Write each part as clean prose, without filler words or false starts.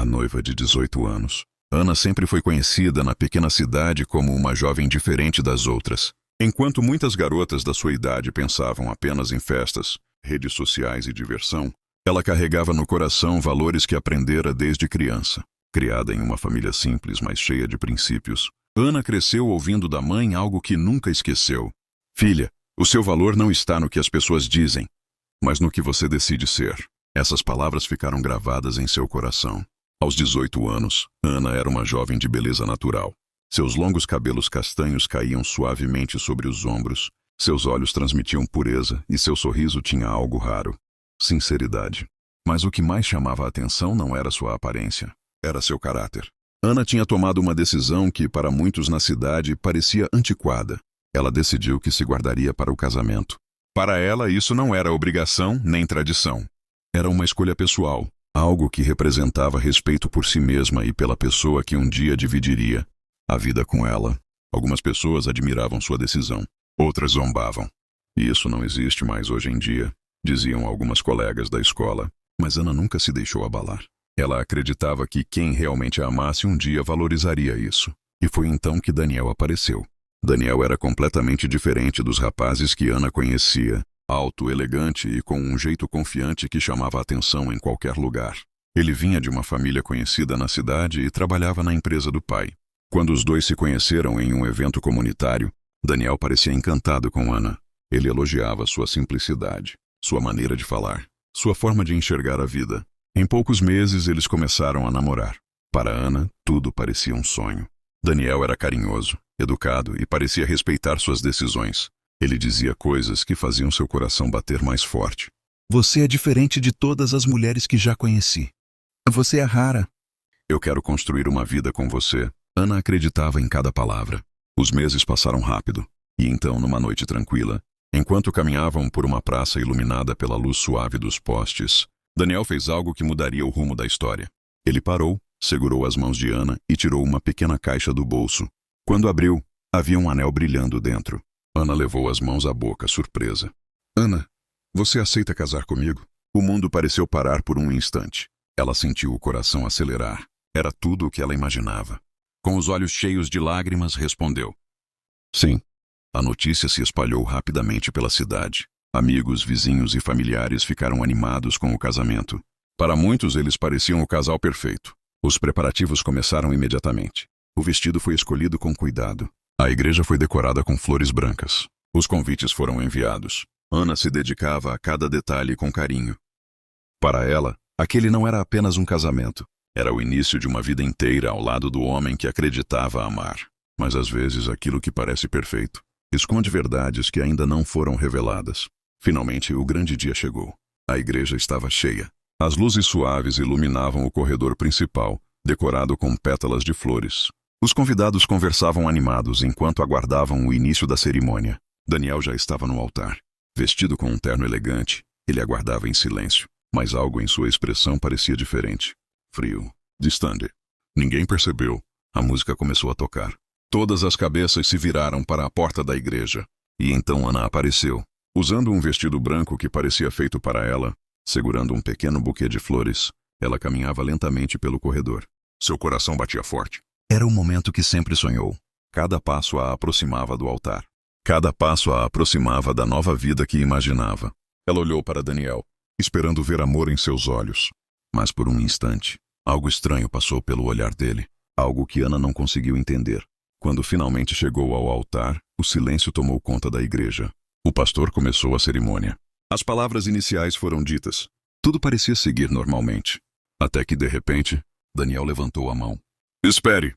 A noiva de 18 anos. Ana sempre foi conhecida na pequena cidade como uma jovem diferente das outras. Enquanto muitas garotas da sua idade pensavam apenas em festas, redes sociais e diversão, ela carregava no coração valores que aprendera desde criança. Criada em uma família simples, mas cheia de princípios, Ana cresceu ouvindo da mãe algo que nunca esqueceu. Filha, o seu valor não está no que as pessoas dizem, mas no que você decide ser. Essas palavras ficaram gravadas em seu coração. Aos 18 anos, Ana era uma jovem de beleza natural. Seus longos cabelos castanhos caíam suavemente sobre os ombros, seus olhos transmitiam pureza e seu sorriso tinha algo raro: sinceridade. Mas o que mais chamava a atenção não era sua aparência, era seu caráter. Ana tinha tomado uma decisão que, para muitos na cidade, parecia antiquada. Ela decidiu que se guardaria para o casamento. Para ela, isso não era obrigação nem tradição. Era uma escolha pessoal, algo que representava respeito por si mesma e pela pessoa que um dia dividiria a vida com ela. Algumas pessoas admiravam sua decisão, outras zombavam. E isso não existe mais hoje em dia, diziam algumas colegas da escola, mas Ana nunca se deixou abalar. Ela acreditava que quem realmente a amasse um dia valorizaria isso. E foi então que Daniel apareceu. Daniel era completamente diferente dos rapazes que Ana conhecia. Alto, elegante e com um jeito confiante que chamava a atenção em qualquer lugar. Ele vinha de uma família conhecida na cidade e trabalhava na empresa do pai. Quando os dois se conheceram em um evento comunitário, Daniel parecia encantado com Ana. Ele elogiava sua simplicidade, sua maneira de falar, sua forma de enxergar a vida. Em poucos meses, eles começaram a namorar. Para Ana, tudo parecia um sonho. Daniel era carinhoso, educado e parecia respeitar suas decisões. Ele dizia coisas que faziam seu coração bater mais forte. Você é diferente de todas as mulheres que já conheci. Você é rara. Eu quero construir uma vida com você. Ana acreditava em cada palavra. Os meses passaram rápido. E então, numa noite tranquila, enquanto caminhavam por uma praça iluminada pela luz suave dos postes, Daniel fez algo que mudaria o rumo da história. Ele parou, segurou as mãos de Ana e tirou uma pequena caixa do bolso. Quando abriu, havia um anel brilhando dentro. Ana levou as mãos à boca, surpresa. Ana, você aceita casar comigo? O mundo pareceu parar por um instante. Ela sentiu o coração acelerar. Era tudo o que ela imaginava. Com os olhos cheios de lágrimas, respondeu: sim. A notícia se espalhou rapidamente pela cidade. Amigos, vizinhos e familiares ficaram animados com o casamento. Para muitos, eles pareciam o casal perfeito. Os preparativos começaram imediatamente. O vestido foi escolhido com cuidado. A igreja foi decorada com flores brancas. Os convites foram enviados. Ana se dedicava a cada detalhe com carinho. Para ela, aquele não era apenas um casamento. Era o início de uma vida inteira ao lado do homem que acreditava amar. Mas às vezes aquilo que parece perfeito esconde verdades que ainda não foram reveladas. Finalmente, o grande dia chegou. A igreja estava cheia. As luzes suaves iluminavam o corredor principal, decorado com pétalas de flores. Os convidados conversavam animados enquanto aguardavam o início da cerimônia. Daniel já estava no altar. Vestido com um terno elegante, ele aguardava em silêncio, mas algo em sua expressão parecia diferente. Frio, distante. Ninguém percebeu. A música começou a tocar. Todas as cabeças se viraram para a porta da igreja. E então Ana apareceu, usando um vestido branco que parecia feito para ela, segurando um pequeno buquê de flores. Ela caminhava lentamente pelo corredor. Seu coração batia forte. Era o momento que sempre sonhou. Cada passo a aproximava do altar. Cada passo a aproximava da nova vida que imaginava. Ela olhou para Daniel, esperando ver amor em seus olhos. Mas por um instante, algo estranho passou pelo olhar dele. Algo que Ana não conseguiu entender. Quando finalmente chegou ao altar, o silêncio tomou conta da igreja. O pastor começou a cerimônia. As palavras iniciais foram ditas. Tudo parecia seguir normalmente. Até que, de repente, Daniel levantou a mão. Espere!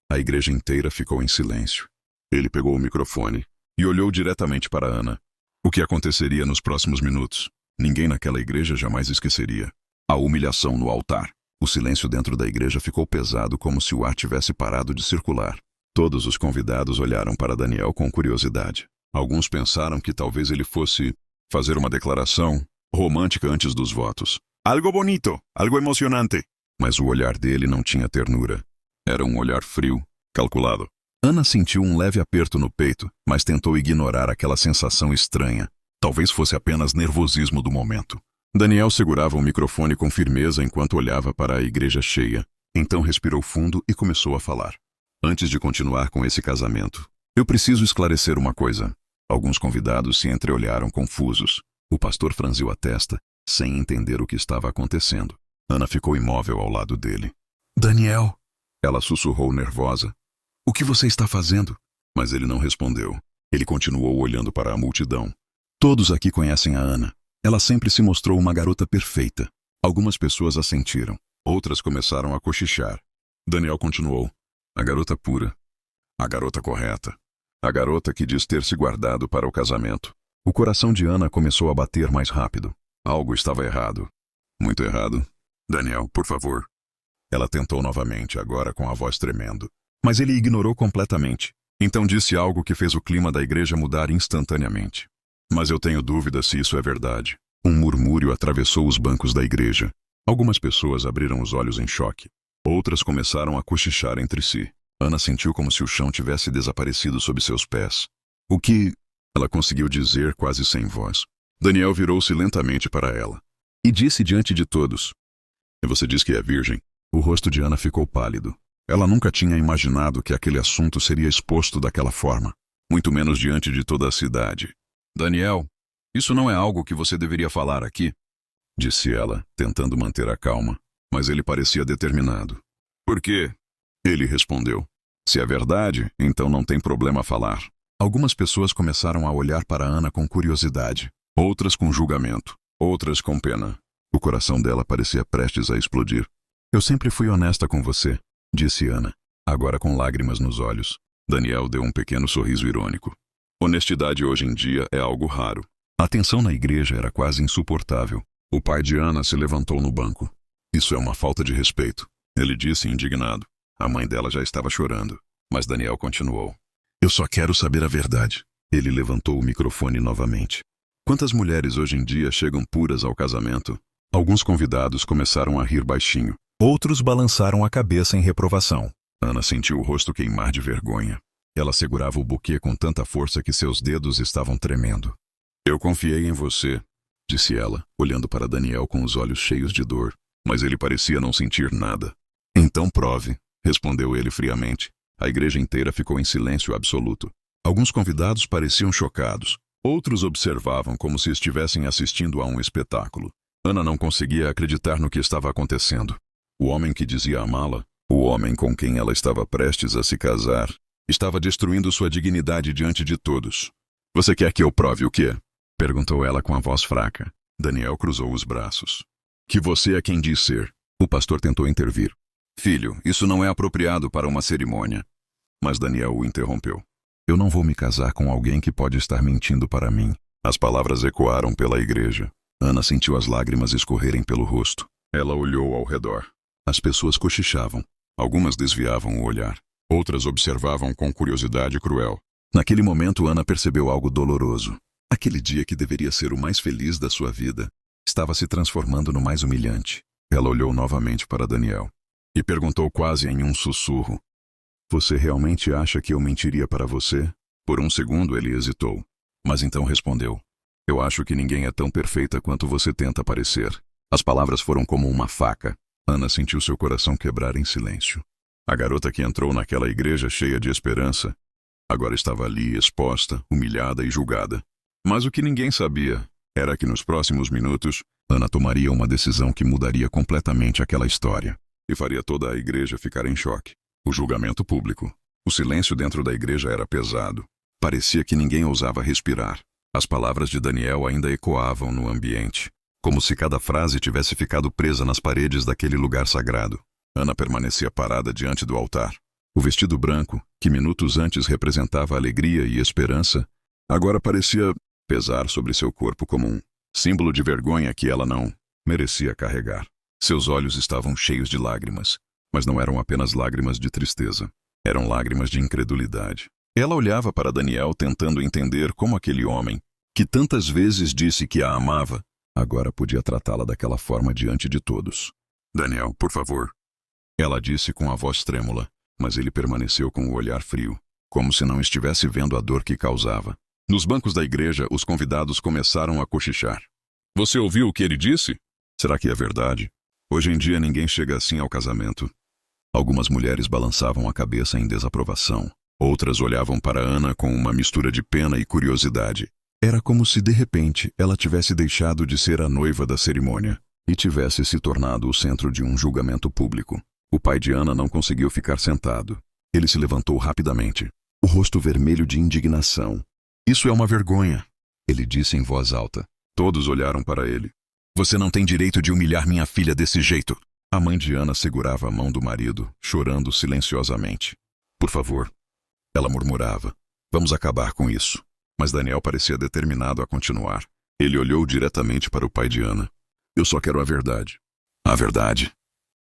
A igreja inteira ficou em silêncio. Ele pegou o microfone e olhou diretamente para Ana. O que aconteceria nos próximos minutos? Ninguém naquela igreja jamais esqueceria. A humilhação no altar. O silêncio dentro da igreja ficou pesado, como se o ar tivesse parado de circular. Todos os convidados olharam para Daniel com curiosidade. Alguns pensaram que talvez ele fosse fazer uma declaração romântica antes dos votos. Algo bonito, algo emocionante. Mas o olhar dele não tinha ternura. Era um olhar frio, calculado. Ana sentiu um leve aperto no peito, mas tentou ignorar aquela sensação estranha. Talvez fosse apenas nervosismo do momento. Daniel segurava o microfone com firmeza enquanto olhava para a igreja cheia. Então respirou fundo e começou a falar. Antes de continuar com esse casamento, eu preciso esclarecer uma coisa. Alguns convidados se entreolharam confusos. O pastor franziu a testa, sem entender o que estava acontecendo. Ana ficou imóvel ao lado dele. Daniel, ela sussurrou nervosa. O que você está fazendo? Mas ele não respondeu. Ele continuou olhando para a multidão. Todos aqui conhecem a Ana. Ela sempre se mostrou uma garota perfeita. Algumas pessoas assentiram. Outras começaram a cochichar. Daniel continuou. A garota pura. A garota correta. A garota que diz ter se guardado para o casamento. O coração de Ana começou a bater mais rápido. Algo estava errado. Muito errado. Daniel, por favor. Ela tentou novamente, agora com a voz tremendo. Mas ele ignorou completamente. Então disse algo que fez o clima da igreja mudar instantaneamente. Mas eu tenho dúvida se isso é verdade. Um murmúrio atravessou os bancos da igreja. Algumas pessoas abriram os olhos em choque. Outras começaram a cochichar entre si. Ana sentiu como se o chão tivesse desaparecido sob seus pés. O que... Ela conseguiu dizer quase sem voz. Daniel virou-se lentamente para ela. E disse diante de todos. E você diz que é virgem? O rosto de Ana ficou pálido. Ela nunca tinha imaginado que aquele assunto seria exposto daquela forma. Muito menos diante de toda a cidade. Daniel, isso não é algo que você deveria falar aqui, disse ela, tentando manter a calma. Mas ele parecia determinado. Por quê? Ele respondeu. Se é verdade, então não tem problema falar. Algumas pessoas começaram a olhar para Ana com curiosidade. Outras com julgamento. Outras com pena. O coração dela parecia prestes a explodir. Eu sempre fui honesta com você, disse Ana, agora com lágrimas nos olhos. Daniel deu um pequeno sorriso irônico. Honestidade hoje em dia é algo raro. A tensão na igreja era quase insuportável. O pai de Ana se levantou no banco. Isso é uma falta de respeito, ele disse indignado. A mãe dela já estava chorando, mas Daniel continuou. Eu só quero saber a verdade. Ele levantou o microfone novamente. Quantas mulheres hoje em dia chegam puras ao casamento? Alguns convidados começaram a rir baixinho. Outros balançaram a cabeça em reprovação. Ana sentiu o rosto queimar de vergonha. Ela segurava o buquê com tanta força que seus dedos estavam tremendo. Eu confiei em você, disse ela, olhando para Daniel com os olhos cheios de dor. Mas ele parecia não sentir nada. Então prove, respondeu ele friamente. A igreja inteira ficou em silêncio absoluto. Alguns convidados pareciam chocados. Outros observavam como se estivessem assistindo a um espetáculo. Ana não conseguia acreditar no que estava acontecendo. O homem que dizia amá-la, o homem com quem ela estava prestes a se casar, estava destruindo sua dignidade diante de todos. Você quer que eu prove o quê? Perguntou ela com a voz fraca. Daniel cruzou os braços. Que você é quem diz ser. O pastor tentou intervir. Filho, isso não é apropriado para uma cerimônia. Mas Daniel o interrompeu. Eu não vou me casar com alguém que pode estar mentindo para mim. As palavras ecoaram pela igreja. Ana sentiu as lágrimas escorrerem pelo rosto. Ela olhou ao redor. As pessoas cochichavam. Algumas desviavam o olhar. Outras observavam com curiosidade cruel. Naquele momento, Ana percebeu algo doloroso. Aquele dia que deveria ser o mais feliz da sua vida, estava se transformando no mais humilhante. Ela olhou novamente para Daniel e perguntou quase em um sussurro. Você realmente acha que eu mentiria para você? Por um segundo ele hesitou, mas então respondeu. Eu acho que ninguém é tão perfeita quanto você tenta parecer. As palavras foram como uma faca. Ana sentiu seu coração quebrar em silêncio. A garota que entrou naquela igreja cheia de esperança, agora estava ali exposta, humilhada e julgada. Mas o que ninguém sabia era que nos próximos minutos, Ana tomaria uma decisão que mudaria completamente aquela história e faria toda a igreja ficar em choque. O julgamento público. O silêncio dentro da igreja era pesado. Parecia que ninguém ousava respirar. As palavras de Daniel ainda ecoavam no ambiente, como se cada frase tivesse ficado presa nas paredes daquele lugar sagrado. Ana permanecia parada diante do altar. O vestido branco, que minutos antes representava alegria e esperança, agora parecia pesar sobre seu corpo como um símbolo de vergonha que ela não merecia carregar. Seus olhos estavam cheios de lágrimas, mas não eram apenas lágrimas de tristeza. Eram lágrimas de incredulidade. Ela olhava para Daniel tentando entender como aquele homem, que tantas vezes disse que a amava, agora podia tratá-la daquela forma diante de todos. Daniel, por favor. Ela disse com a voz trêmula, mas ele permaneceu com o olhar frio, como se não estivesse vendo a dor que causava. Nos bancos da igreja, os convidados começaram a cochichar. Você ouviu o que ele disse? Será que é verdade? Hoje em dia ninguém chega assim ao casamento. Algumas mulheres balançavam a cabeça em desaprovação. Outras olhavam para Ana com uma mistura de pena e curiosidade. Era como se, de repente, ela tivesse deixado de ser a noiva da cerimônia e tivesse se tornado o centro de um julgamento público. O pai de Ana não conseguiu ficar sentado. Ele se levantou rapidamente, o rosto vermelho de indignação. "Isso é uma vergonha", ele disse em voz alta. Todos olharam para ele. "Você não tem direito de humilhar minha filha desse jeito." A mãe de Ana segurava a mão do marido, chorando silenciosamente. "Por favor", ela murmurava. "Vamos acabar com isso." Mas Daniel parecia determinado a continuar. Ele olhou diretamente para o pai de Ana. "Eu só quero a verdade." "A verdade?"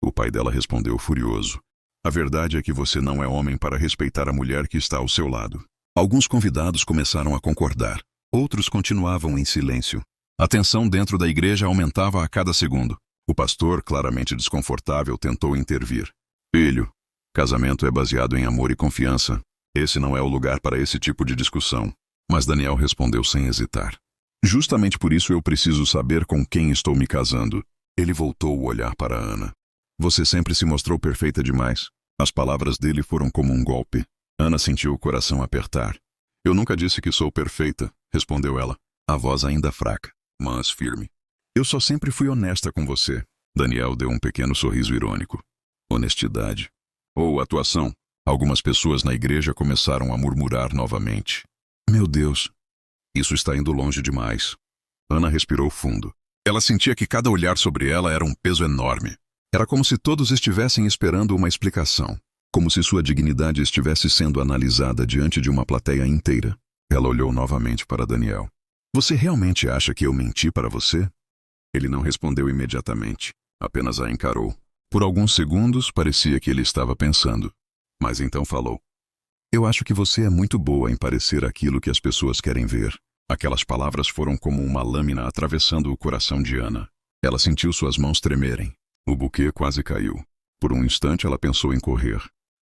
O pai dela respondeu furioso. "A verdade é que você não é homem para respeitar a mulher que está ao seu lado." Alguns convidados começaram a concordar. Outros continuavam em silêncio. A tensão dentro da igreja aumentava a cada segundo. O pastor, claramente desconfortável, tentou intervir. "Filho, casamento é baseado em amor e confiança. Esse não é o lugar para esse tipo de discussão." Mas Daniel respondeu sem hesitar. "Justamente por isso eu preciso saber com quem estou me casando." Ele voltou o olhar para Ana. "Você sempre se mostrou perfeita demais." As palavras dele foram como um golpe. Ana sentiu o coração apertar. "Eu nunca disse que sou perfeita", respondeu ela, a voz ainda fraca, mas firme. "Eu só sempre fui honesta com você." Daniel deu um pequeno sorriso irônico. Honestidade. Ou atuação. Algumas pessoas na igreja começaram a murmurar novamente. "Meu Deus, isso está indo longe demais." Ana respirou fundo. Ela sentia que cada olhar sobre ela era um peso enorme. Era como se todos estivessem esperando uma explicação. Como se sua dignidade estivesse sendo analisada diante de uma plateia inteira. Ela olhou novamente para Daniel. "Você realmente acha que eu menti para você?" Ele não respondeu imediatamente. Apenas a encarou. Por alguns segundos, parecia que ele estava pensando. Mas então falou. "Eu acho que você é muito boa em parecer aquilo que as pessoas querem ver." Aquelas palavras foram como uma lâmina atravessando o coração de Ana. Ela sentiu suas mãos tremerem. O buquê quase caiu. Por um instante ela pensou em correr.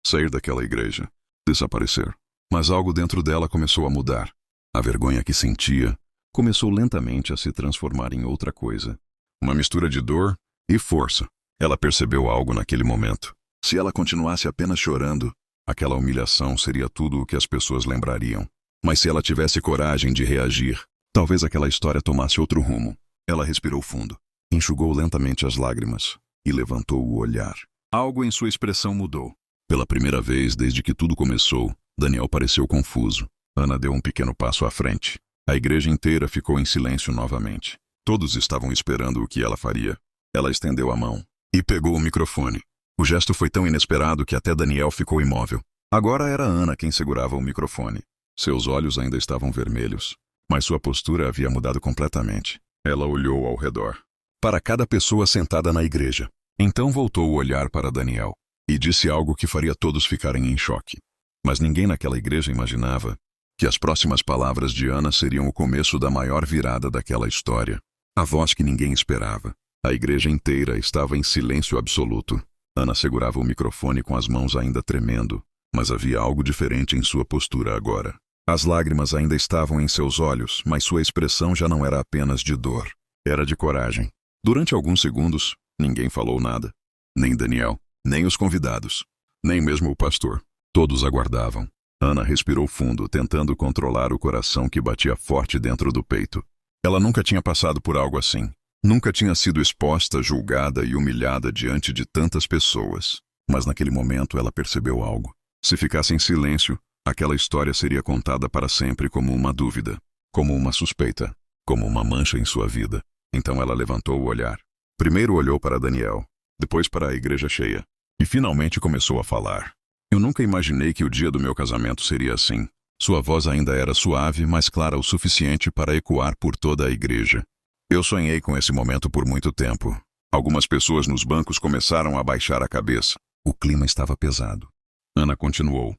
Sair daquela igreja. Desaparecer. Mas algo dentro dela começou a mudar. A vergonha que sentia começou lentamente a se transformar em outra coisa. Uma mistura de dor e força. Ela percebeu algo naquele momento. Se ela continuasse apenas chorando, aquela humilhação seria tudo o que as pessoas lembrariam. Mas se ela tivesse coragem de reagir, talvez aquela história tomasse outro rumo. Ela respirou fundo, enxugou lentamente as lágrimas e levantou o olhar. Algo em sua expressão mudou. Pela primeira vez desde que tudo começou, Daniel pareceu confuso. Ana deu um pequeno passo à frente. A igreja inteira ficou em silêncio novamente. Todos estavam esperando o que ela faria. Ela estendeu a mão e pegou o microfone. O gesto foi tão inesperado que até Daniel ficou imóvel. Agora era Ana quem segurava o microfone. Seus olhos ainda estavam vermelhos, mas sua postura havia mudado completamente. Ela olhou ao redor, para cada pessoa sentada na igreja. Então voltou o olhar para Daniel e disse algo que faria todos ficarem em choque. Mas ninguém naquela igreja imaginava que as próximas palavras de Ana seriam o começo da maior virada daquela história. A voz que ninguém esperava. A igreja inteira estava em silêncio absoluto. Ana segurava o microfone com as mãos ainda tremendo, mas havia algo diferente em sua postura agora. As lágrimas ainda estavam em seus olhos, mas sua expressão já não era apenas de dor. Era de coragem. Durante alguns segundos, ninguém falou nada. Nem Daniel, nem os convidados, nem mesmo o pastor. Todos aguardavam. Ana respirou fundo, tentando controlar o coração que batia forte dentro do peito. Ela nunca tinha passado por algo assim. Nunca tinha sido exposta, julgada e humilhada diante de tantas pessoas. Mas naquele momento ela percebeu algo. Se ficasse em silêncio, aquela história seria contada para sempre como uma dúvida, como uma suspeita, como uma mancha em sua vida. Então ela levantou o olhar. Primeiro olhou para Daniel, depois para a igreja cheia, e finalmente começou a falar. "Eu nunca imaginei que o dia do meu casamento seria assim." Sua voz ainda era suave, mas clara o suficiente para ecoar por toda a igreja. "Eu sonhei com esse momento por muito tempo." Algumas pessoas nos bancos começaram a baixar a cabeça. O clima estava pesado. Ana continuou.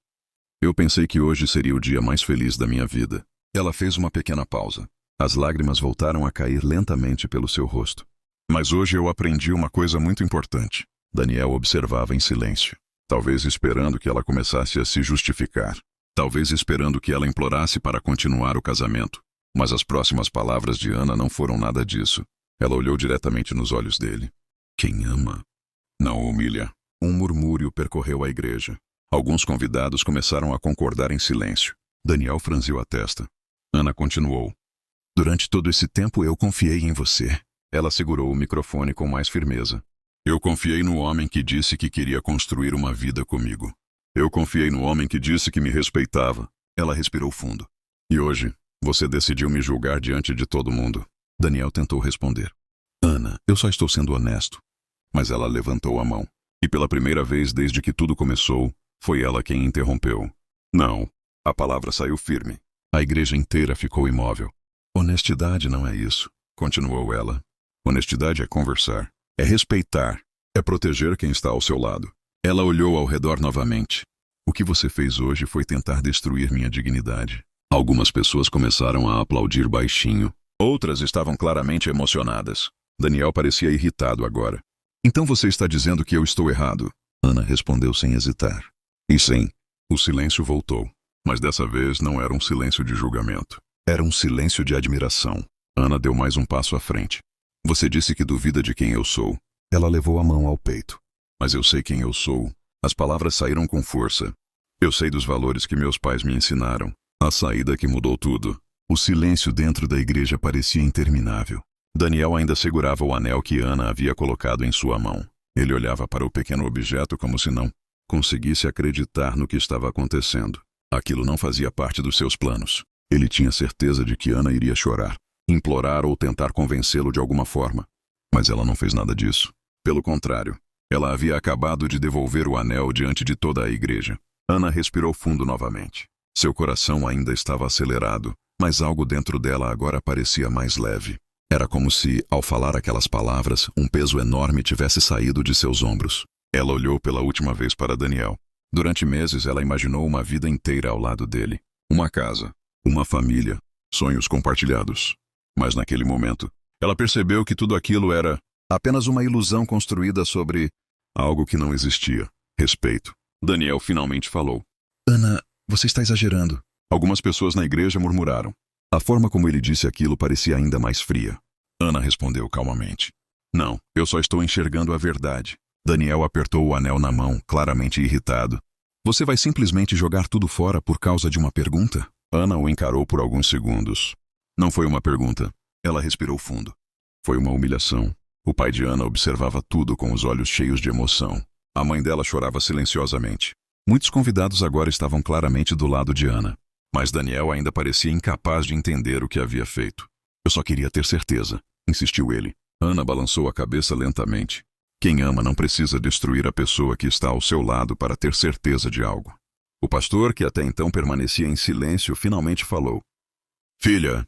"Eu pensei que hoje seria o dia mais feliz da minha vida." Ela fez uma pequena pausa. As lágrimas voltaram a cair lentamente pelo seu rosto. "Mas hoje eu aprendi uma coisa muito importante." Daniel observava em silêncio, talvez esperando que ela começasse a se justificar. Talvez esperando que ela implorasse para continuar o casamento. Mas as próximas palavras de Ana não foram nada disso. Ela olhou diretamente nos olhos dele. "Quem ama, não o humilha." Um murmúrio percorreu a igreja. Alguns convidados começaram a concordar em silêncio. Daniel franziu a testa. Ana continuou. Durante todo esse tempo eu confiei em você. Ela segurou o microfone com mais firmeza. Eu confiei no homem que disse que queria construir uma vida comigo. Eu confiei no homem que disse que me respeitava. Ela respirou fundo. E hoje, você decidiu me julgar diante de todo mundo. Daniel tentou responder. Ana, eu só estou sendo honesto. Mas ela levantou a mão. E pela primeira vez desde que tudo começou, foi ela quem interrompeu. Não. A palavra saiu firme. A igreja inteira ficou imóvel. Honestidade não é isso, continuou ela. Honestidade é conversar. É respeitar. É proteger quem está ao seu lado. Ela olhou ao redor novamente. O que você fez hoje foi tentar destruir minha dignidade. Algumas pessoas começaram a aplaudir baixinho. Outras estavam claramente emocionadas. Daniel parecia irritado agora. Então você está dizendo que eu estou errado? Ana respondeu sem hesitar. E sim, o silêncio voltou. Mas dessa vez não era um silêncio de julgamento. Era um silêncio de admiração. Ana deu mais um passo à frente. Você disse que duvida de quem eu sou. Ela levou a mão ao peito. Mas eu sei quem eu sou. As palavras saíram com força. Eu sei dos valores que meus pais me ensinaram. A saída que mudou tudo. O silêncio dentro da igreja parecia interminável. Daniel ainda segurava o anel que Ana havia colocado em sua mão. Ele olhava para o pequeno objeto como se não conseguisse acreditar no que estava acontecendo. Aquilo não fazia parte dos seus planos. Ele tinha certeza de que Ana iria chorar, implorar ou tentar convencê-lo de alguma forma. Mas ela não fez nada disso. Pelo contrário, ela havia acabado de devolver o anel diante de toda a igreja. Ana respirou fundo novamente. Seu coração ainda estava acelerado, mas algo dentro dela agora parecia mais leve. Era como se, ao falar aquelas palavras, um peso enorme tivesse saído de seus ombros. Ela olhou pela última vez para Daniel. Durante meses ela imaginou uma vida inteira ao lado dele. Uma casa, uma família, sonhos compartilhados. Mas naquele momento, ela percebeu que tudo aquilo era apenas uma ilusão construída sobre algo que não existia. Respeito. Daniel finalmente falou. Ana, você está exagerando. Algumas pessoas na igreja murmuraram. A forma como ele disse aquilo parecia ainda mais fria. Ana respondeu calmamente. Não, eu só estou enxergando a verdade. Daniel apertou o anel na mão, claramente irritado. Você vai simplesmente jogar tudo fora por causa de uma pergunta? Ana o encarou por alguns segundos. Não foi uma pergunta. Ela respirou fundo. Foi uma humilhação. O pai de Ana observava tudo com os olhos cheios de emoção. A mãe dela chorava silenciosamente. Muitos convidados agora estavam claramente do lado de Ana. Mas Daniel ainda parecia incapaz de entender o que havia feito. Eu só queria ter certeza, insistiu ele. Ana balançou a cabeça lentamente. Quem ama não precisa destruir a pessoa que está ao seu lado para ter certeza de algo. O pastor, que até então permanecia em silêncio, finalmente falou. Filha,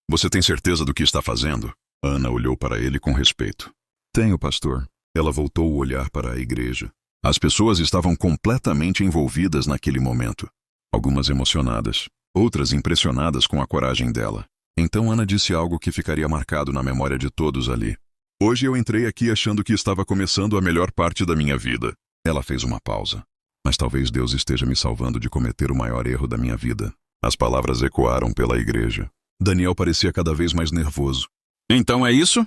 você tem certeza do que está fazendo? Ana olhou para ele com respeito. Tenho, pastor. Ela voltou o olhar para a igreja. As pessoas estavam completamente envolvidas naquele momento. Algumas emocionadas, outras impressionadas com a coragem dela. Então Ana disse algo que ficaria marcado na memória de todos ali. Hoje eu entrei aqui achando que estava começando a melhor parte da minha vida. Ela fez uma pausa. Mas talvez Deus esteja me salvando de cometer o maior erro da minha vida. As palavras ecoaram pela igreja. Daniel parecia cada vez mais nervoso. Então é isso?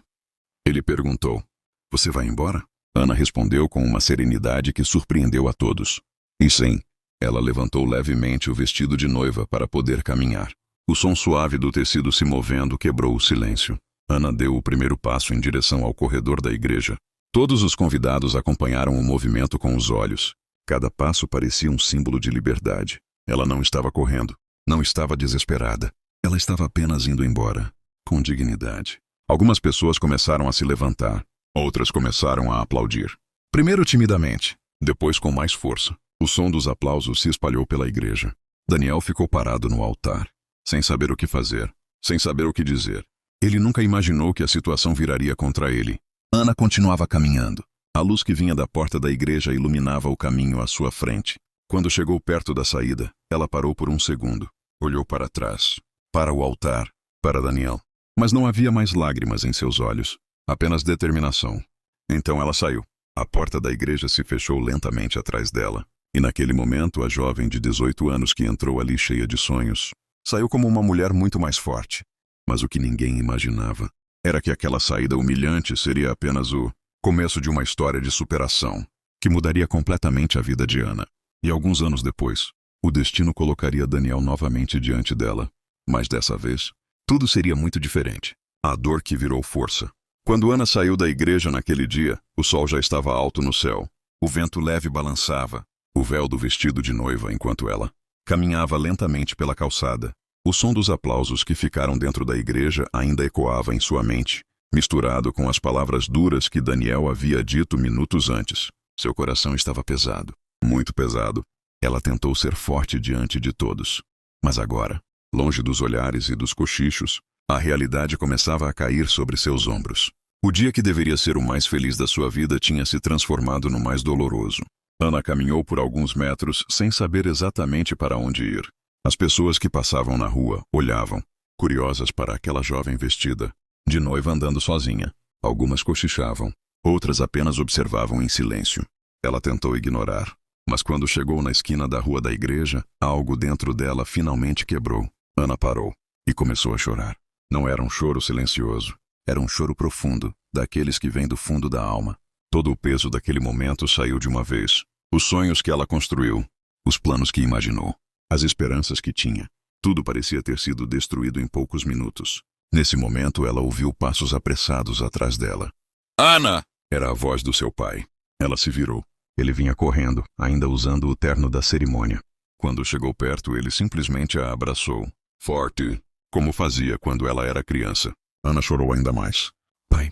Ele perguntou. Você vai embora? Ana respondeu com uma serenidade que surpreendeu a todos. E sim. Ela levantou levemente o vestido de noiva para poder caminhar. O som suave do tecido se movendo quebrou o silêncio. Ana deu o primeiro passo em direção ao corredor da igreja. Todos os convidados acompanharam o movimento com os olhos. Cada passo parecia um símbolo de liberdade. Ela não estava correndo, não estava desesperada. Ela estava apenas indo embora, com dignidade. Algumas pessoas começaram a se levantar. Outras começaram a aplaudir. Primeiro timidamente, depois com mais força. O som dos aplausos se espalhou pela igreja. Daniel ficou parado no altar, sem saber o que fazer, sem saber o que dizer. Ele nunca imaginou que a situação viraria contra ele. Ana continuava caminhando. A luz que vinha da porta da igreja iluminava o caminho à sua frente. Quando chegou perto da saída, ela parou por um segundo. Olhou para trás, para o altar, para Daniel. Mas não havia mais lágrimas em seus olhos, apenas determinação. Então ela saiu. A porta da igreja se fechou lentamente atrás dela. E naquele momento, a jovem de 18 anos que entrou ali cheia de sonhos, saiu como uma mulher muito mais forte. Mas o que ninguém imaginava era que aquela saída humilhante seria apenas o começo de uma história de superação. que mudaria completamente a vida de Ana. E alguns anos depois, o destino colocaria Daniel novamente diante dela. Mas dessa vez, tudo seria muito diferente. A dor que virou força. Quando Ana saiu da igreja naquele dia, o sol já estava alto no céu. O vento leve balançava o véu do vestido de noiva enquanto ela caminhava lentamente pela calçada. O som dos aplausos que ficaram dentro da igreja ainda ecoava em sua mente, misturado com as palavras duras que Daniel havia dito minutos antes. Seu coração estava pesado, muito pesado. Ela tentou ser forte diante de todos. Mas agora, longe dos olhares e dos cochichos, a realidade começava a cair sobre seus ombros. O dia que deveria ser o mais feliz da sua vida tinha se transformado no mais doloroso. Ana caminhou por alguns metros sem saber exatamente para onde ir. As pessoas que passavam na rua olhavam, curiosas para aquela jovem vestida de noiva andando sozinha. Algumas cochichavam, outras apenas observavam em silêncio. Ela tentou ignorar, mas quando chegou na esquina da rua da igreja, algo dentro dela finalmente quebrou. Ana parou e começou a chorar. Não era um choro silencioso, era um choro profundo, daqueles que vêm do fundo da alma. Todo o peso daquele momento saiu de uma vez. Os sonhos que ela construiu, os planos que imaginou, as esperanças que tinha. Tudo parecia ter sido destruído em poucos minutos. Nesse momento, ela ouviu passos apressados atrás dela. Ana! Era a voz do seu pai. Ela se virou. Ele vinha correndo, ainda usando o terno da cerimônia. Quando chegou perto, ele simplesmente a abraçou. Forte, como fazia quando ela era criança. Ana chorou ainda mais. Pai.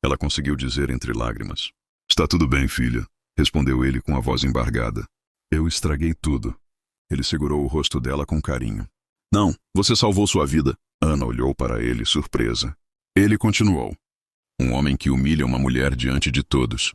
Ela conseguiu dizer entre lágrimas. Está tudo bem, filha, respondeu ele com a voz embargada. Eu estraguei tudo. Ele segurou o rosto dela com carinho. Não, você salvou sua vida. Ana olhou para ele, surpresa. Ele continuou. Um homem que humilha uma mulher diante de todos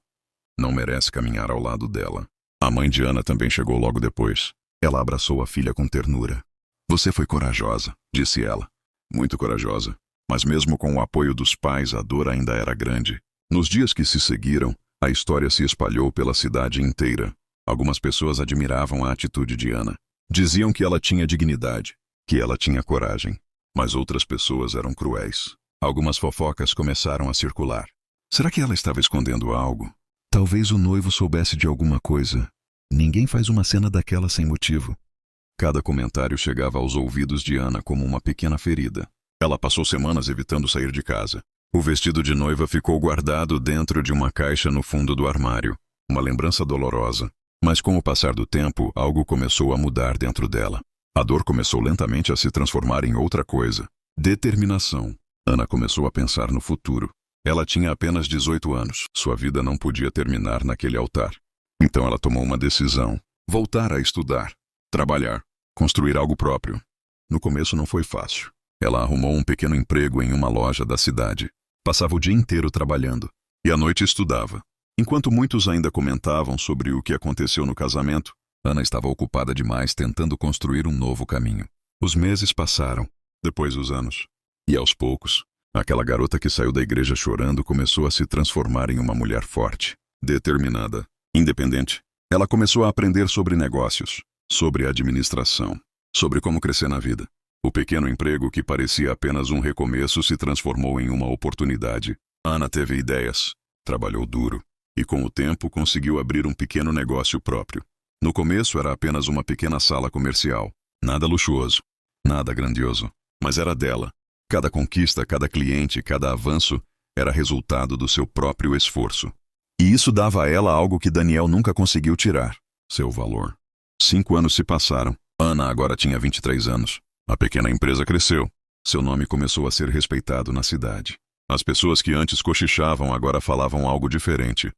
não merece caminhar ao lado dela. A mãe de Ana também chegou logo depois. Ela abraçou a filha com ternura. Você foi corajosa, disse ela. Muito corajosa. Mas mesmo com o apoio dos pais, a dor ainda era grande. Nos dias que se seguiram, a história se espalhou pela cidade inteira. Algumas pessoas admiravam a atitude de Ana. Diziam que ela tinha dignidade, que ela tinha coragem. Mas outras pessoas eram cruéis. Algumas fofocas começaram a circular. Será que ela estava escondendo algo? Talvez o noivo soubesse de alguma coisa. Ninguém faz uma cena daquela sem motivo. Cada comentário chegava aos ouvidos de Ana como uma pequena ferida. Ela passou semanas evitando sair de casa. O vestido de noiva ficou guardado dentro de uma caixa no fundo do armário. Uma lembrança dolorosa. Mas com o passar do tempo, algo começou a mudar dentro dela. A dor começou lentamente a se transformar em outra coisa. Determinação. Ana começou a pensar no futuro. Ela tinha apenas 18 anos. Sua vida não podia terminar naquele altar. Então ela tomou uma decisão. Voltar a estudar. Trabalhar. Construir algo próprio. No começo não foi fácil. Ela arrumou um pequeno emprego em uma loja da cidade. Passava o dia inteiro trabalhando. E à noite estudava. Enquanto muitos ainda comentavam sobre o que aconteceu no casamento, Ana estava ocupada demais tentando construir um novo caminho. Os meses passaram, depois os anos. E aos poucos, aquela garota que saiu da igreja chorando começou a se transformar em uma mulher forte, determinada, independente. Ela começou a aprender sobre negócios, sobre administração, sobre como crescer na vida. O pequeno emprego que parecia apenas um recomeço se transformou em uma oportunidade. Ana teve ideias, trabalhou duro, e com o tempo conseguiu abrir um pequeno negócio próprio. No começo era apenas uma pequena sala comercial. Nada luxuoso, nada grandioso, mas era dela. Cada conquista, cada cliente, cada avanço era resultado do seu próprio esforço. E isso dava a ela algo que Daniel nunca conseguiu tirar: seu valor. 5 anos se passaram. Ana agora tinha 23 anos. A pequena empresa cresceu. Seu nome começou a ser respeitado na cidade. As pessoas que antes cochichavam agora falavam algo diferente.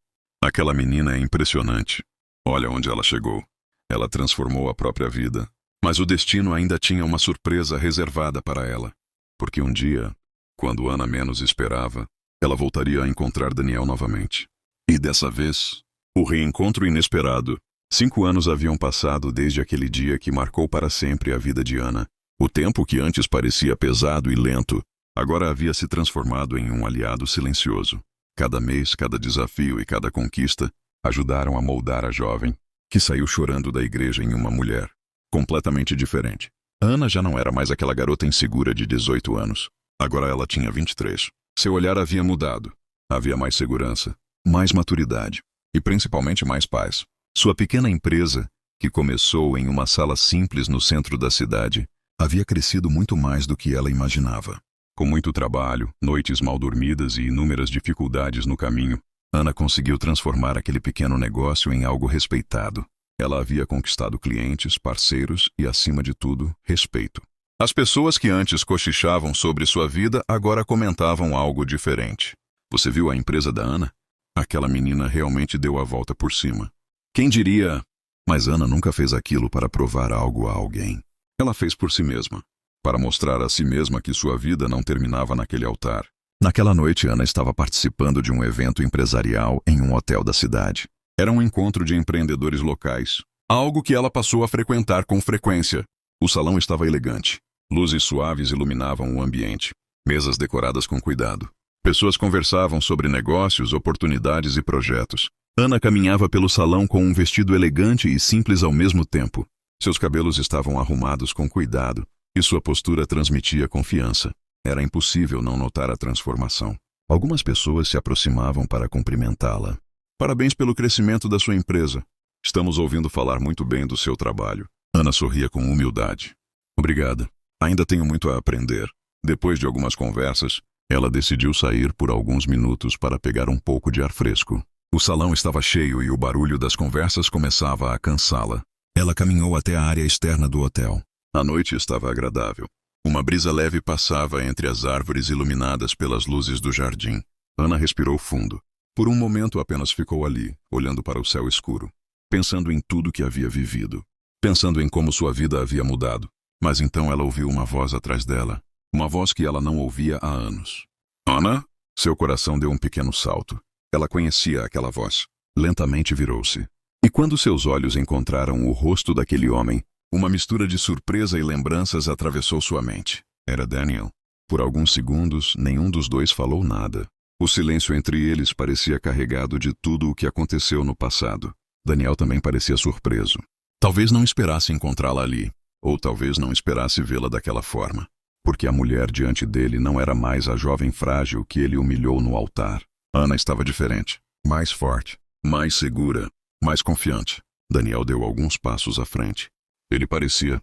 Aquela menina é impressionante. Olha onde ela chegou. Ela transformou a própria vida. Mas o destino ainda tinha uma surpresa reservada para ela. Porque um dia, quando Ana menos esperava, ela voltaria a encontrar Daniel novamente. E dessa vez, o reencontro inesperado. 5 anos haviam passado desde aquele dia que marcou para sempre a vida de Ana. O tempo que antes parecia pesado e lento, agora havia se transformado em um aliado silencioso. Cada mês, cada desafio e cada conquista ajudaram a moldar a jovem, que saiu chorando da igreja em uma mulher completamente diferente. Ana já não era mais aquela garota insegura de 18 anos. Agora ela tinha 23. Seu olhar havia mudado. Havia mais segurança, mais maturidade. e principalmente mais paz. Sua pequena empresa, que começou em uma sala simples no centro da cidade, havia crescido muito mais do que ela imaginava. Com muito trabalho, noites mal dormidas e inúmeras dificuldades no caminho, Ana conseguiu transformar aquele pequeno negócio em algo respeitado. Ela havia conquistado clientes, parceiros e, acima de tudo, respeito. As pessoas que antes cochichavam sobre sua vida agora comentavam algo diferente. Você viu a empresa da Ana? Aquela menina realmente deu a volta por cima. Quem diria? Mas Ana nunca fez aquilo para provar algo a alguém. Ela fez por si mesma, para mostrar a si mesma que sua vida não terminava naquele altar. Naquela noite, Ana estava participando de um evento empresarial em um hotel da cidade. Era um encontro de empreendedores locais, algo que ela passou a frequentar com frequência. O salão estava elegante. Luzes suaves iluminavam o ambiente. Mesas decoradas com cuidado. Pessoas conversavam sobre negócios, oportunidades e projetos. Ana caminhava pelo salão com um vestido elegante e simples ao mesmo tempo. Seus cabelos estavam arrumados com cuidado e sua postura transmitia confiança. Era impossível não notar a transformação. Algumas pessoas se aproximavam para cumprimentá-la. Parabéns pelo crescimento da sua empresa. Estamos ouvindo falar muito bem do seu trabalho. Ana sorria com humildade. Obrigada. Ainda tenho muito a aprender. Depois de algumas conversas, ela decidiu sair por alguns minutos para pegar um pouco de ar fresco. O salão estava cheio e o barulho das conversas começava a cansá-la. Ela caminhou até a área externa do hotel. A noite estava agradável. Uma brisa leve passava entre as árvores iluminadas pelas luzes do jardim. Ana respirou fundo. Por um momento apenas ficou ali, olhando para o céu escuro, pensando em tudo que havia vivido, pensando em como sua vida havia mudado. Mas então ela ouviu uma voz atrás dela, uma voz que ela não ouvia há anos. Ana? Seu coração deu um pequeno salto. Ela conhecia aquela voz. Lentamente virou-se. E quando seus olhos encontraram o rosto daquele homem, uma mistura de surpresa e lembranças atravessou sua mente. Era Daniel. Por alguns segundos, nenhum dos dois falou nada. O silêncio entre eles parecia carregado de tudo o que aconteceu no passado. Daniel também parecia surpreso. Talvez não esperasse encontrá-la ali, ou talvez não esperasse vê-la daquela forma, porque a mulher diante dele não era mais a jovem frágil que ele humilhou no altar. Ana estava diferente, mais forte, mais segura, mais confiante. Daniel deu alguns passos à frente. Ele parecia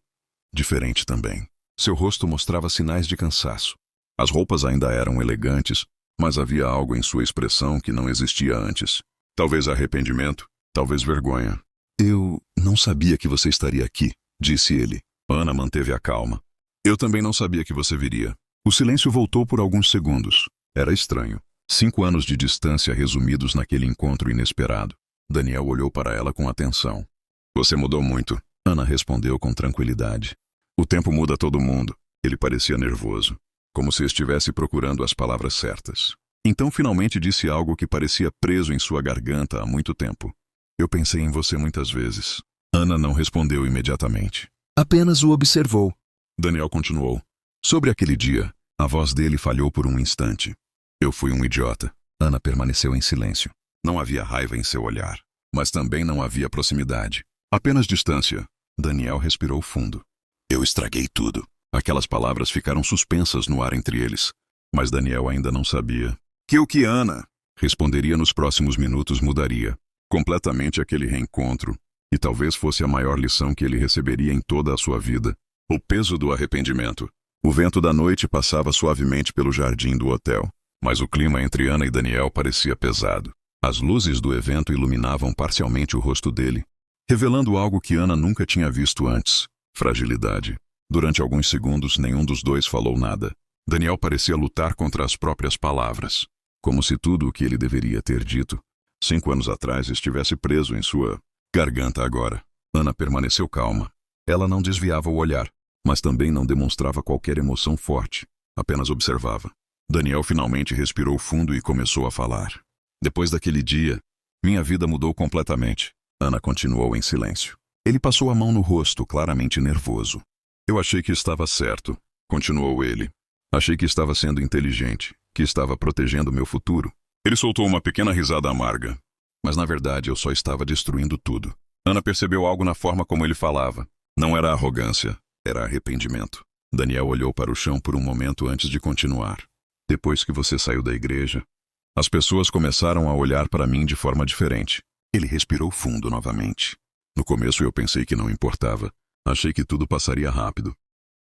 diferente também. Seu rosto mostrava sinais de cansaço. As roupas ainda eram elegantes, mas havia algo em sua expressão que não existia antes. Talvez arrependimento, talvez vergonha. Eu não sabia que você estaria aqui, disse ele. Ana manteve a calma. Eu também não sabia que você viria. O silêncio voltou por alguns segundos. Era estranho. 5 anos de distância resumidos naquele encontro inesperado. Daniel olhou para ela com atenção. Você mudou muito, Ana respondeu com tranquilidade. O tempo muda todo mundo. Ele parecia nervoso, como se estivesse procurando as palavras certas. Então finalmente disse algo que parecia preso em sua garganta há muito tempo. Eu pensei em você muitas vezes. Ana não respondeu imediatamente. Apenas o observou. Daniel continuou. Sobre aquele dia, a voz dele falhou por um instante. Eu fui um idiota. Ana permaneceu em silêncio. Não havia raiva em seu olhar, mas também não havia proximidade. Apenas distância. Daniel respirou fundo. Eu estraguei tudo. Aquelas palavras ficaram suspensas no ar entre eles. Mas Daniel ainda não sabia que o que Ana responderia nos próximos minutos mudaria completamente aquele reencontro, e talvez fosse a maior lição que ele receberia em toda a sua vida. O peso do arrependimento. O vento da noite passava suavemente pelo jardim do hotel, mas o clima entre Ana e Daniel parecia pesado. As luzes do evento iluminavam parcialmente o rosto dele, revelando algo que Ana nunca tinha visto antes: fragilidade. Durante alguns segundos, nenhum dos dois falou nada. Daniel parecia lutar contra as próprias palavras, como se tudo o que ele deveria ter dito 5 anos atrás estivesse preso em sua garganta agora. Ana permaneceu calma. Ela não desviava o olhar, mas também não demonstrava qualquer emoção forte, apenas observava. Daniel finalmente respirou fundo e começou a falar. Depois daquele dia, minha vida mudou completamente. Ana continuou em silêncio. Ele passou a mão no rosto, claramente nervoso. Eu achei que estava certo, continuou ele. Achei que estava sendo inteligente, que estava protegendo meu futuro. Ele soltou uma pequena risada amarga. Mas na verdade eu só estava destruindo tudo. Ana percebeu algo na forma como ele falava. Não era arrogância, era arrependimento. Daniel olhou para o chão por um momento antes de continuar. Depois que você saiu da igreja, as pessoas começaram a olhar para mim de forma diferente. Ele respirou fundo novamente. No começo eu pensei que não importava. Achei que tudo passaria rápido.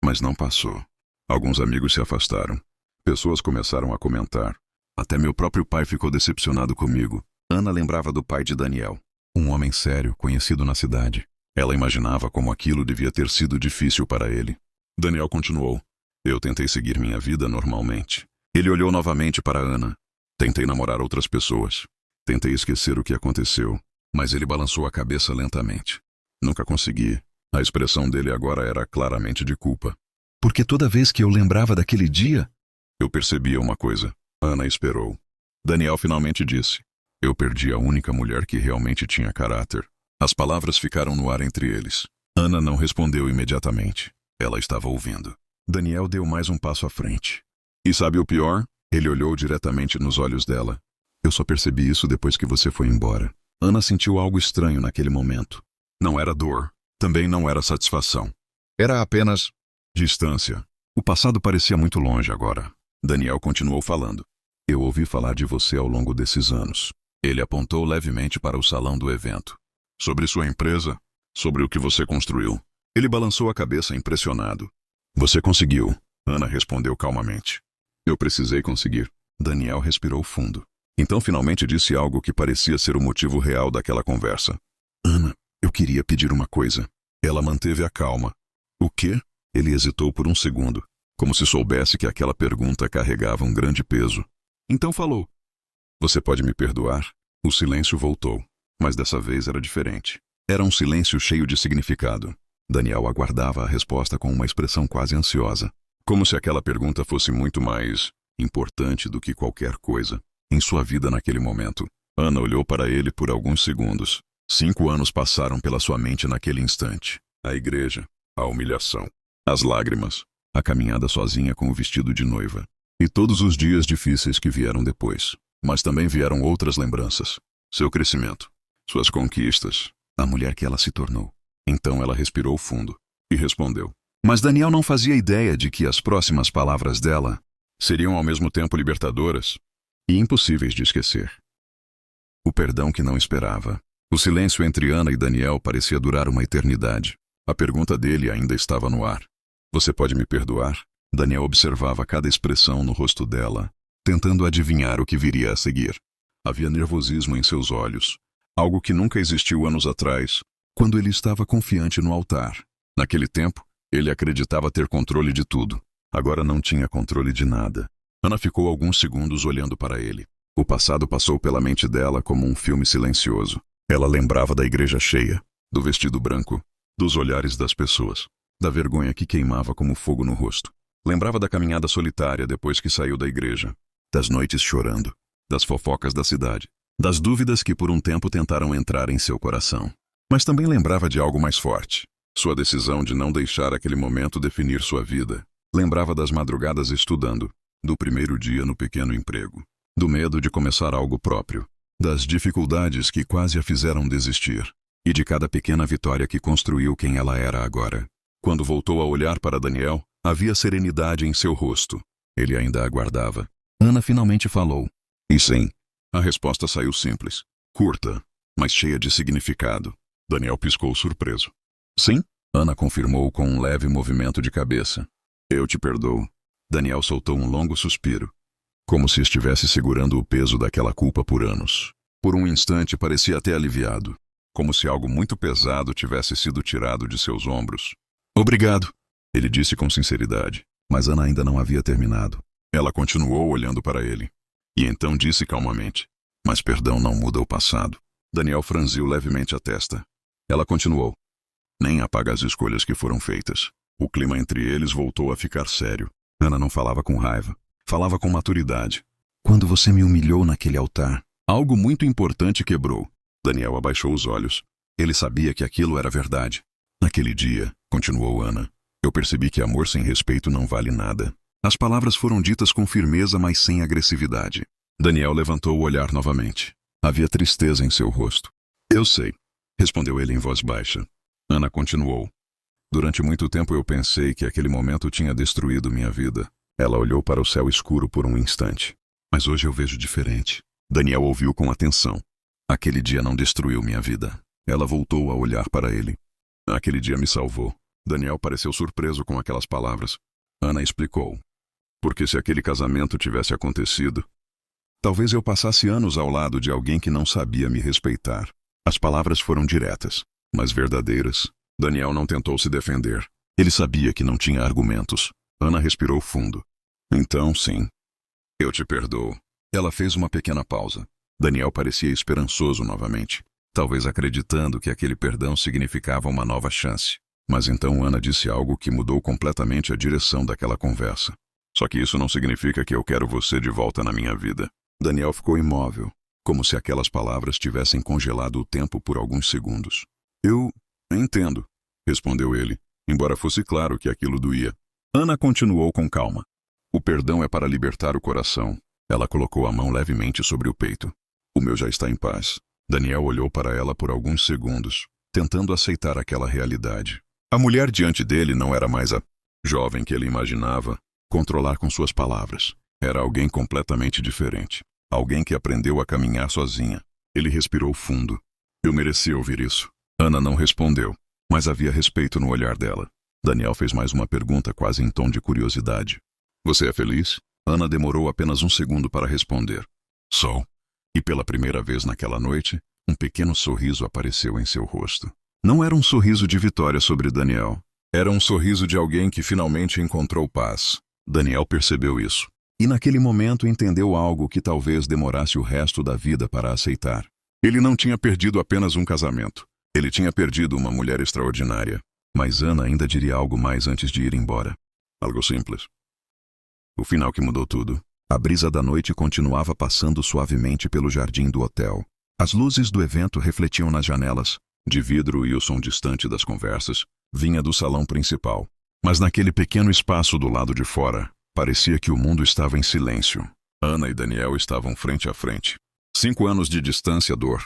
Mas não passou. Alguns amigos se afastaram. Pessoas começaram a comentar. Até meu próprio pai ficou decepcionado comigo. Ana lembrava do pai de Daniel. Um homem sério, conhecido na cidade. Ela imaginava como aquilo devia ter sido difícil para ele. Daniel continuou. Eu tentei seguir minha vida normalmente. Ele olhou novamente para Ana. Tentei namorar outras pessoas. Tentei esquecer o que aconteceu. Mas ele balançou a cabeça lentamente. Nunca consegui. A expressão dele agora era claramente de culpa. Porque toda vez que eu lembrava daquele dia, eu percebia uma coisa. Ana esperou. Daniel finalmente disse. Eu perdi a única mulher que realmente tinha caráter. As palavras ficaram no ar entre eles. Ana não respondeu imediatamente. Ela estava ouvindo. Daniel deu mais um passo à frente. E sabe o pior? Ele olhou diretamente nos olhos dela. Eu só percebi isso depois que você foi embora. Ana sentiu algo estranho naquele momento. Não era dor. Também não era satisfação. Era apenas distância. O passado parecia muito longe agora. Daniel continuou falando. Eu ouvi falar de você ao longo desses anos. Ele apontou levemente para o salão do evento. Sobre sua empresa, sobre o que você construiu. Ele balançou a cabeça impressionado. Você conseguiu, Ana respondeu calmamente. Eu precisei conseguir. Daniel respirou fundo. Então finalmente disse algo que parecia ser o motivo real daquela conversa. Ana, eu queria pedir uma coisa. Ela manteve a calma. O quê? Ele hesitou por um segundo, como se soubesse que aquela pergunta carregava um grande peso. Então falou. Você pode me perdoar? O silêncio voltou, mas dessa vez era diferente. Era um silêncio cheio de significado. Daniel aguardava a resposta com uma expressão quase ansiosa, como se aquela pergunta fosse muito mais importante do que qualquer coisa em sua vida naquele momento. Ana olhou para ele por alguns segundos. 5 anos passaram pela sua mente naquele instante. A igreja, a humilhação, as lágrimas, a caminhada sozinha com o vestido de noiva. E todos os dias difíceis que vieram depois. Mas também vieram outras lembranças. Seu crescimento, suas conquistas, a mulher que ela se tornou. Então ela respirou fundo e respondeu. Mas Daniel não fazia ideia de que as próximas palavras dela seriam ao mesmo tempo libertadoras e impossíveis de esquecer. O perdão que não esperava. O silêncio entre Ana e Daniel parecia durar uma eternidade. A pergunta dele ainda estava no ar. Você pode me perdoar? Daniel observava cada expressão no rosto dela, tentando adivinhar o que viria a seguir. Havia nervosismo em seus olhos, algo que nunca existiu anos atrás, quando ele estava confiante no altar. Naquele tempo, ele acreditava ter controle de tudo. Agora não tinha controle de nada. Ana ficou alguns segundos olhando para ele. O passado passou pela mente dela como um filme silencioso. Ela lembrava da igreja cheia, do vestido branco, dos olhares das pessoas, da vergonha que queimava como fogo no rosto. Lembrava da caminhada solitária depois que saiu da igreja, das noites chorando, das fofocas da cidade, das dúvidas que por um tempo tentaram entrar em seu coração. Mas também lembrava de algo mais forte, sua decisão de não deixar aquele momento definir sua vida. Lembrava das madrugadas estudando, do primeiro dia no pequeno emprego, do medo de começar algo próprio, das dificuldades que quase a fizeram desistir, e de cada pequena vitória que construiu quem ela era agora. Quando voltou a olhar para Daniel, havia serenidade em seu rosto. Ele ainda aguardava. Ana finalmente falou. E sim. A resposta saiu simples, curta, mas cheia de significado. Daniel piscou surpreso. Sim? Ana confirmou com um leve movimento de cabeça. Eu te perdoo. Daniel soltou um longo suspiro, como se estivesse segurando o peso daquela culpa por anos. Por um instante parecia até aliviado, como se algo muito pesado tivesse sido tirado de seus ombros. Obrigado, ele disse com sinceridade, mas Ana ainda não havia terminado. Ela continuou olhando para ele. E então disse calmamente, mas perdão não muda o passado. Daniel franziu levemente a testa. Ela continuou. Nem apaga as escolhas que foram feitas. O clima entre eles voltou a ficar sério. Ana não falava com raiva. Falava com maturidade. Quando você me humilhou naquele altar, algo muito importante quebrou. Daniel abaixou os olhos. Ele sabia que aquilo era verdade. Naquele dia, continuou Ana, eu percebi que amor sem respeito não vale nada. As palavras foram ditas com firmeza, mas sem agressividade. Daniel levantou o olhar novamente. Havia tristeza em seu rosto. Eu sei, respondeu ele em voz baixa. Ana continuou. Durante muito tempo eu pensei que aquele momento tinha destruído minha vida. Ela olhou para o céu escuro por um instante. Mas hoje eu vejo diferente. Daniel ouviu com atenção. Aquele dia não destruiu minha vida. Ela voltou a olhar para ele. Aquele dia me salvou. Daniel pareceu surpreso com aquelas palavras. Ana explicou. Porque se aquele casamento tivesse acontecido, talvez eu passasse anos ao lado de alguém que não sabia me respeitar. As palavras foram diretas, mas verdadeiras. Daniel não tentou se defender. Ele sabia que não tinha argumentos. Ana respirou fundo. Então, sim. Eu te perdoo. Ela fez uma pequena pausa. Daniel parecia esperançoso novamente, talvez acreditando que aquele perdão significava uma nova chance. Mas então Ana disse algo que mudou completamente a direção daquela conversa. Só que isso não significa que eu quero você de volta na minha vida. Daniel ficou imóvel, como se aquelas palavras tivessem congelado o tempo por alguns segundos. Eu entendo, respondeu ele, embora fosse claro que aquilo doía. Ana continuou com calma. O perdão é para libertar o coração. Ela colocou a mão levemente sobre o peito. O meu já está em paz. Daniel olhou para ela por alguns segundos, tentando aceitar aquela realidade. A mulher diante dele não era mais a jovem que ele imaginava controlar com suas palavras. Era alguém completamente diferente. Alguém que aprendeu a caminhar sozinha. Ele respirou fundo. Eu merecia ouvir isso. Ana não respondeu, mas havia respeito no olhar dela. Daniel fez mais uma pergunta quase em tom de curiosidade. Você é feliz? Ana demorou apenas um segundo para responder. Sou. E pela primeira vez naquela noite, um pequeno sorriso apareceu em seu rosto. Não era um sorriso de vitória sobre Daniel. Era um sorriso de alguém que finalmente encontrou paz. Daniel percebeu isso. E naquele momento entendeu algo que talvez demorasse o resto da vida para aceitar. Ele não tinha perdido apenas um casamento. Ele tinha perdido uma mulher extraordinária. Mas Ana ainda diria algo mais antes de ir embora. Algo simples. O final que mudou tudo. A brisa da noite continuava passando suavemente pelo jardim do hotel. As luzes do evento refletiam nas janelas, de vidro, e o som distante das conversas vinha do salão principal. Mas naquele pequeno espaço do lado de fora, parecia que o mundo estava em silêncio. Ana e Daniel estavam frente a frente. 5 anos de distância, dor,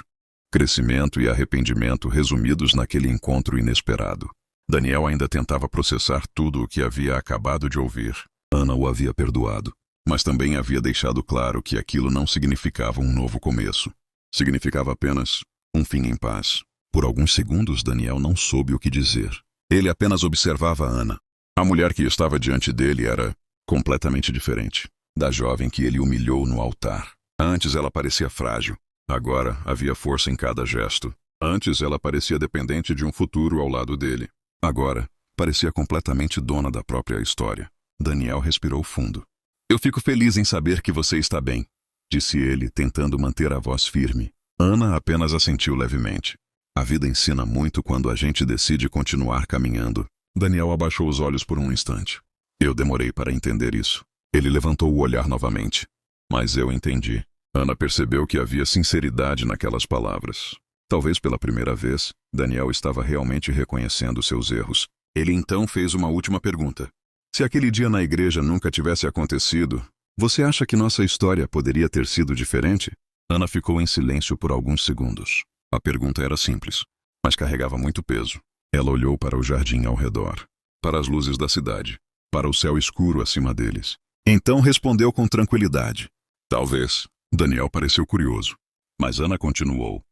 crescimento e arrependimento resumidos naquele encontro inesperado. Daniel ainda tentava processar tudo o que havia acabado de ouvir. Ana o havia perdoado, mas também havia deixado claro que aquilo não significava um novo começo. Significava apenas um fim em paz. Por alguns segundos, Daniel não soube o que dizer. Ele apenas observava Ana. A mulher que estava diante dele era completamente diferente da jovem que ele humilhou no altar. Antes ela parecia frágil. Agora havia força em cada gesto. Antes ela parecia dependente de um futuro ao lado dele. Agora parecia completamente dona da própria história. Daniel respirou fundo. Eu fico feliz em saber que você está bem, disse ele, tentando manter a voz firme. Ana apenas assentiu levemente. A vida ensina muito quando a gente decide continuar caminhando. Daniel abaixou os olhos por um instante. Eu demorei para entender isso. Ele levantou o olhar novamente. Mas eu entendi. Ana percebeu que havia sinceridade naquelas palavras. Talvez pela primeira vez, Daniel estava realmente reconhecendo seus erros. Ele então fez uma última pergunta. Se aquele dia na igreja nunca tivesse acontecido, você acha que nossa história poderia ter sido diferente? Ana ficou em silêncio por alguns segundos. A pergunta era simples, mas carregava muito peso. Ela olhou para o jardim ao redor, para as luzes da cidade, para o céu escuro acima deles. Então respondeu com tranquilidade. Talvez. Daniel pareceu curioso, mas Ana continuou.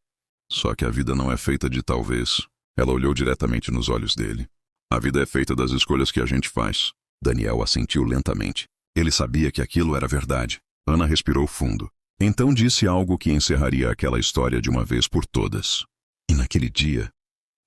Só que a vida não é feita de talvez. Ela olhou diretamente nos olhos dele. A vida é feita das escolhas que a gente faz. Daniel assentiu lentamente. Ele sabia que aquilo era verdade. Ana respirou fundo. Então disse algo que encerraria aquela história de uma vez por todas. E naquele dia,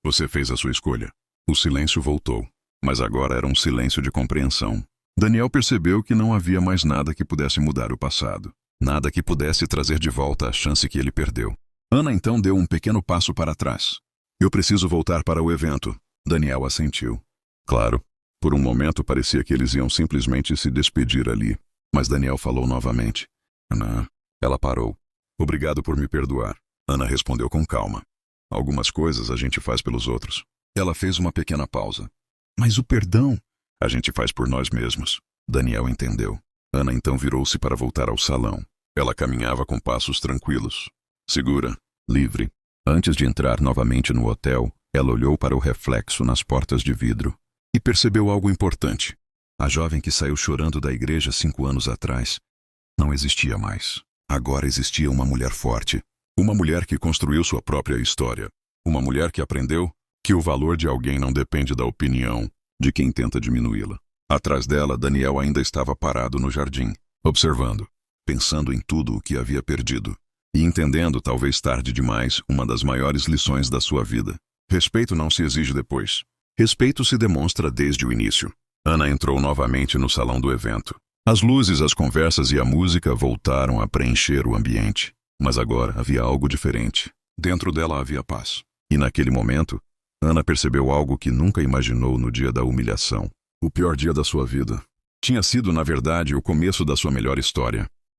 você fez a sua escolha. O silêncio voltou, mas agora era um silêncio de compreensão. Daniel percebeu que não havia mais nada que pudesse mudar o passado. Nada que pudesse trazer de volta a chance que ele perdeu. Ana então deu um pequeno passo para trás. Eu preciso voltar para o evento. Daniel assentiu. Claro. Por um momento parecia que eles iam simplesmente se despedir ali. Mas Daniel falou novamente. Ana. Ela parou. Obrigado por me perdoar. Ana respondeu com calma. Algumas coisas a gente faz pelos outros. Ela fez uma pequena pausa. Mas o perdão? A gente faz por nós mesmos. Daniel entendeu. Ana então virou-se para voltar ao salão. Ela caminhava com passos tranquilos. Segura. Livre. Antes de entrar novamente no hotel, ela olhou para o reflexo nas portas de vidro. E percebeu algo importante. A jovem que saiu chorando da igreja 5 anos atrás não existia mais. Agora existia uma mulher forte. Uma mulher que construiu sua própria história. Uma mulher que aprendeu que o valor de alguém não depende da opinião de quem tenta diminuí-la. Atrás dela, Daniel ainda estava parado no jardim, observando, pensando em tudo o que havia perdido. E entendendo, talvez tarde demais, uma das maiores lições da sua vida. Respeito não se exige depois. Respeito se demonstra desde o início. Ana entrou novamente no salão do evento. As luzes, as conversas e a música voltaram a preencher o ambiente. Mas agora havia algo diferente. Dentro dela havia paz. E naquele momento, Ana percebeu algo que nunca imaginou no dia da humilhação. O pior dia da sua vida. Tinha sido, na verdade, o começo da sua melhor história.